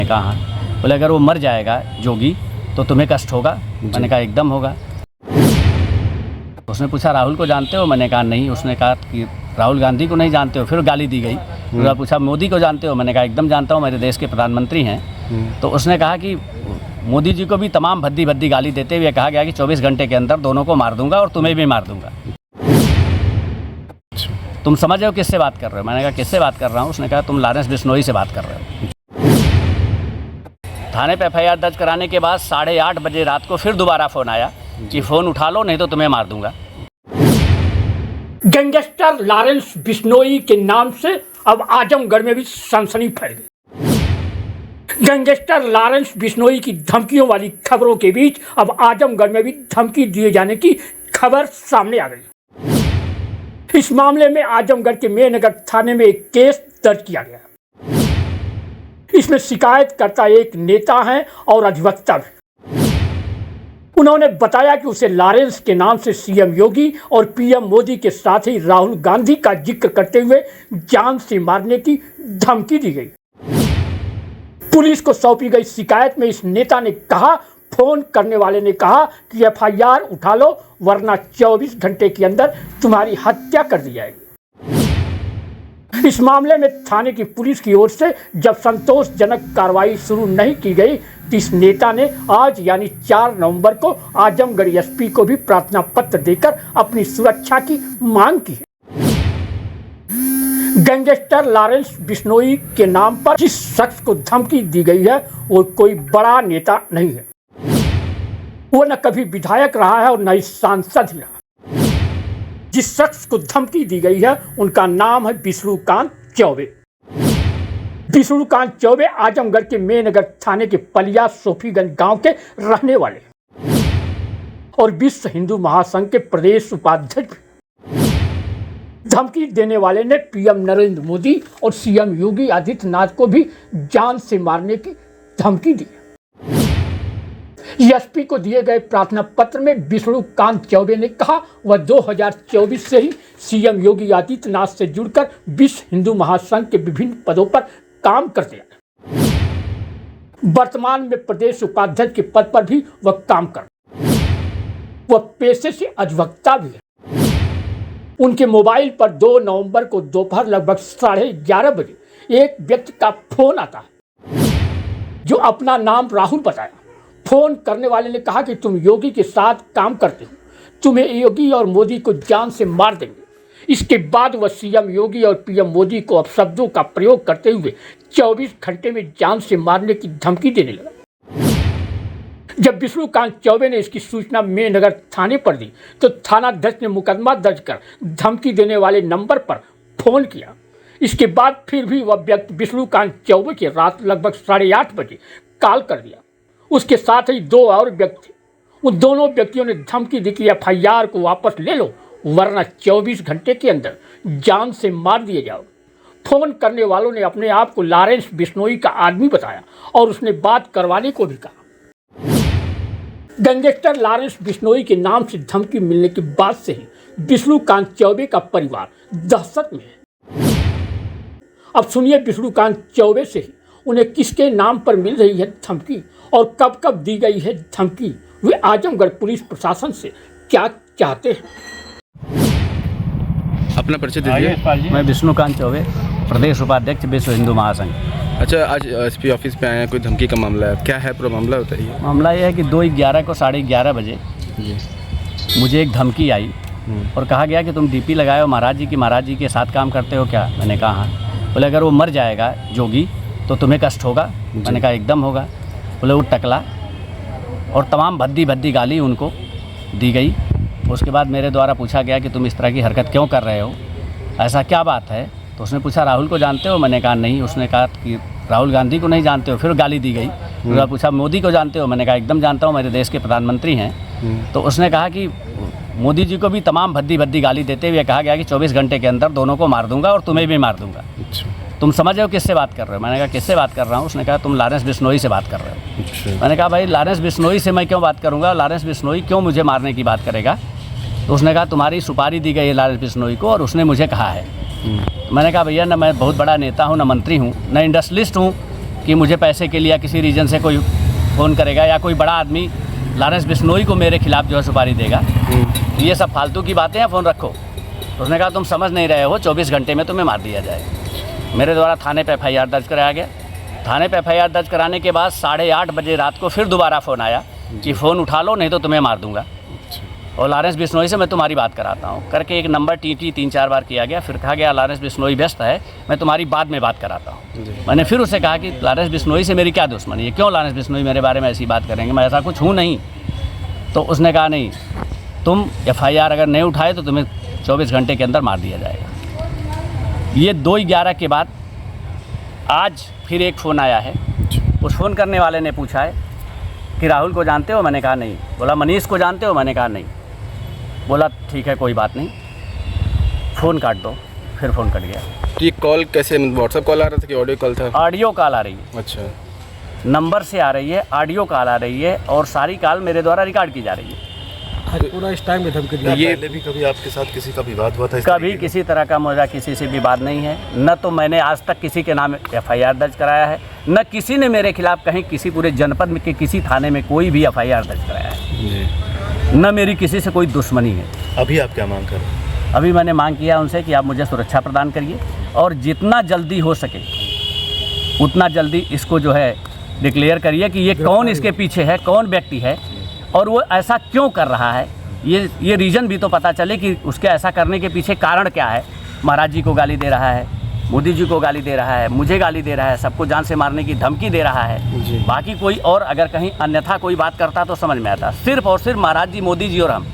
कहा हाँ। बोले अगर वो मर जाएगा जोगी तो तुम्हें कष्ट होगा। मैंने कहा एकदम होगा। उसने पूछा राहुल को जानते हो? मैंने कहा नहीं। उसने कहा कि राहुल गांधी को नहीं जानते हो? फिर गाली दी गई। उसने पूछा मोदी को जानते हो? मैंने कहा एकदम जानता हूँ, मेरे देश के प्रधानमंत्री हैं। तो उसने कहा कि मोदी जी को भी तमाम भद्दी भद्दी गाली देते हुए कहा गया कि 24 घंटे के अंदर दोनों को मार दूंगा और तुम्हें भी मार दूंगा। तुम समझ रहे हो किससे बात कर रहे हो? मैंने कहा किससे बात कर रहा हूँ? उसने कहा तुम लॉरेंस बिश्नोई से बात कर रहे हो। थाने पे FIR दर्ज कराने के बाद 8:30 बजे रात को फिर दोबारा फ़ोन आया कि फ़ोन उठा लो नहीं तो तुम्हें मार दूंगा। गैंगस्टर लॉरेंस बिश्नोई के नाम से अब आजमगढ़ में भी सनसनी फैल गई। गैंगस्टर लॉरेंस बिश्नोई की धमकियों वाली खबरों के बीच अब आजमगढ़ में भी धमकी दिए जाने की खबर सामने आ गई। इस मामले में आजमगढ़ के मेनगर थाने में एक केस दर्ज किया गया। इसमें शिकायतकर्ता एक नेता हैं और अधिवक्ता भी। उन्होंने बताया कि उसे लॉरेंस के नाम से CM योगी और PM मोदी के साथ ही राहुल गांधी का जिक्र करते हुए जान से मारने की धमकी दी गई। पुलिस को सौंपी गई शिकायत में इस नेता ने कहा, फोन करने वाले ने कहा कि FIR उठा लो वरना 24 घंटे के अंदर तुम्हारी हत्या कर दी जाएगी। इस मामले में थाने की पुलिस की ओर से जब संतोषजनक कार्रवाई शुरू नहीं की गई तो इस नेता ने आज यानी 4 नवंबर को आजमगढ़ SP को भी प्रार्थना पत्र देकर अपनी सुरक्षा की मांग की है। गैंगस्टर लॉरेंस बिश्नोई के नाम पर जिस शख्स को धमकी दी गई है वो कोई बड़ा नेता नहीं है। वो न कभी विधायक रहा है और न ही सांसद ही रहा। जिस शख्स को धमकी दी गई है उनका नाम है विष्णुकांत चौबे। विष्णुकांत चौबे आजमगढ़ के मेनगर थाने के पलिया सोफीगंज गांव के रहने वाले और विश्व हिंदू महासंघ के प्रदेश उपाध्यक्ष। धमकी देने वाले ने PM नरेंद्र मोदी और CM योगी आदित्यनाथ को भी जान से मारने की धमकी दी। SP को दिए गए प्रार्थना पत्र में विष्णुकांत चौबे ने कहा वह 2024 से ही CM योगी आदित्यनाथ से जुड़कर विश्व हिंदू महासंघ के विभिन्न पदों पर काम करते हैं। वर्तमान में प्रदेश उपाध्यक्ष के पद पर भी वह काम कर। वह पेशे से अधिवक्ता भी है। उनके मोबाइल पर 2 नवंबर को दोपहर लगभग 11:30 बजे एक व्यक्ति का फोन आता है जो अपना नाम राहुल बताया। फोन करने वाले ने कहा कि तुम योगी के साथ काम करते हो, तुम्हें योगी और मोदी को जान से मार देंगे। इसके बाद वह CM योगी और PM मोदी को अपशब्दों का प्रयोग करते हुए 24 घंटे में जान से मारने की धमकी देने लगा। जब विष्णुकांत चौबे ने इसकी सूचना मेनगर थाने पर दी तो थानाध्यक्ष ने मुकदमा दर्ज कर धमकी देने वाले नंबर पर फोन किया। इसके बाद फिर भी वह व्यक्ति विष्णुकांत चौबे के रात लगभग 8:30 बजे कॉल कर दिया। उसके साथ ही 2 और व्यक्ति। उन दोनों व्यक्तियों ने धमकी दी कि FIR को वापस ले लो वरना 24 घंटे के अंदर जान से मार दिए जाओ। फोन करने वालों ने अपने आप को लॉरेंस बिश्नोई का आदमी बताया और उसने बात करवाने को भी कहा। गैंगस्टर लॉरेंस बिश्नोई के नाम से धमकी मिलने के बाद से ही विष्णुकांत चौबे का परिवार दहशत में है। अब सुनिए विष्णुकांत चौबे से ही उन्हें किसके नाम पर मिल रही है धमकी और कब कब दी गई है धमकी। वे आजमगढ़ पुलिस प्रशासन से क्या चाहते हैं। अपना परिचय दीजिए। मैं विष्णुकांत चौबे, प्रदेश उपाध्यक्ष विश्व हिंदू महासंघ। अच्छा, आज SP ऑफिस पे आए हैं, कोई धमकी का मामला है, क्या है पूरा मामला बताइए। मामला यह है कि 2/11 को 11:30 बजे मुझे एक धमकी आई और कहा गया कि तुम DP लगाए हो महाराज जी के साथ काम करते हो क्या? मैंने कहा हाँ। बोले अगर वो मर जाएगा जोगी तो तुम्हें कष्ट होगा। मैंने कहा एकदम होगा। बोले वो टकला और तमाम भद्दी भद्दी गाली उनको दी गई। उसके बाद मेरे द्वारा पूछा गया कि तुम इस तरह की हरकत क्यों कर रहे हो, ऐसा क्या बात है? तो उसने पूछा राहुल को जानते हो? मैंने कहा नहीं। उसने कहा कि राहुल गांधी को नहीं जानते हो? फिर गाली दी गई। उसने पूछा मोदी को जानते हो? मैंने कहा एकदम जानता हूँ, मेरे देश के प्रधानमंत्री हैं। तो उसने कहा कि मोदी जी को भी तमाम भद्दी भद्दी गाली देते हुए कहा गया कि 24 घंटे के अंदर दोनों को मार दूंगा और तुम्हें भी मार दूंगा। तुम समझ रहे हो किससे बात कर रहे हो? मैंने कहा किससे बात कर रहा हूँ? उसने कहा तुम लॉरेंस बिश्नोई से बात कर रहे हो। मैंने कहा भाई लॉरेंस बिश्नोई से मैं क्यों बात करूँगा? लॉरेंस बिश्नोई क्यों मुझे मारने की बात करेगा? तो उसने कहा तुम्हारी सुपारी दी गई है लॉरेंस बिश्नोई को और उसने मुझे कहा है। मैंने कहा भैया न मैं बहुत बड़ा नेता हूँ, न मंत्री हूँ, न इंडस्ट्रियलिस्ट हूँ कि मुझे पैसे के लिए या किसी रीजन से कोई फ़ोन करेगा या कोई बड़ा आदमी लॉरेंस बिश्नोई को मेरे खिलाफ़ जो है सुपारी देगा। तो ये सब फालतू की बातें हैं, फ़ोन रखो। तो उसने कहा तुम समझ नहीं रहे हो, 24 घंटे में तुम्हें मार दिया जाएगा। मेरे द्वारा थाने पे FIR दर्ज कराया गया। थाने पे FIR दर्ज कराने के बाद 8:30 बजे रात को फिर दोबारा फ़ोन आया कि फ़ोन उठा लो नहीं तो तुम्हें मार दूंगा, और लॉरेंस बिश्नोई से मैं तुम्हारी बात कराता हूँ करके एक नंबर TT 3-4 बार किया गया। फिर कहा गया लॉरेंस बिश्नोई व्यस्त है, मैं तुम्हारी बाद में बात कराता हूँ। मैंने फिर उससे कहा कि लॉरेंस बिश्नोई से मेरी क्या दुश्मनी है, क्यों लॉरेंस बिश्नोई मेरे बारे में ऐसी बात करेंगे, मैं ऐसा कुछ हूँ नहीं। तो उसने कहा नहीं, तुम FIR अगर नहीं उठाए तो तुम्हें 24 घंटे के अंदर मार दिया जाएगा। ये 2/11 के बाद आज फिर एक फ़ोन आया है। उस फ़ोन करने वाले ने पूछा है कि राहुल को जानते हो, मैंने कहा नहीं। बोला मनीष को जानते हो, मैंने कहा नहीं। बोला ठीक है कोई बात नहीं, फ़ोन काट दो। फिर फ़ोन कट गया। तो ये कॉल कैसे, व्हाट्सएप कॉल आ रहा था कि ऑडियो कॉल था? ऑडियो कॉल आ रही है, अच्छा, नंबर से आ रही है, ऑडियो कॉल आ रही है और सारी कॉल मेरे द्वारा रिकॉर्ड की जा रही है। पूरा इस टाइम में धमकी दिया। ये पहले भी कभी आपके साथ किसी का विवाद हुआ था इस कभी तरीके का? किसी तरह का मुझे किसी से विवाद नहीं है, न तो मैंने आज तक किसी के नाम FIR दर्ज कराया है, न किसी ने मेरे खिलाफ़ कहीं किसी पूरे जनपद में के किसी थाने में कोई भी FIR दर्ज कराया है, जी। न मेरी किसी से कोई दुश्मनी है। अभी आप क्या मांग कर रहे हैं? अभी मैंने मांग किया उनसे कि आप मुझे सुरक्षा प्रदान करिए और जितना जल्दी हो सके उतना जल्दी इसको जो है डिक्लेयर करिए कि ये कौन इसके पीछे है, कौन व्यक्ति है और वो ऐसा क्यों कर रहा है। ये रीज़न भी तो पता चले कि उसके ऐसा करने के पीछे कारण क्या है। महाराज जी को गाली दे रहा है, मोदी जी को गाली दे रहा है, मुझे गाली दे रहा है, सबको जान से मारने की धमकी दे रहा है। बाकी कोई और अगर कहीं अन्यथा कोई बात करता तो समझ में आता। सिर्फ और सिर्फ महाराज जी, मोदी जी और हम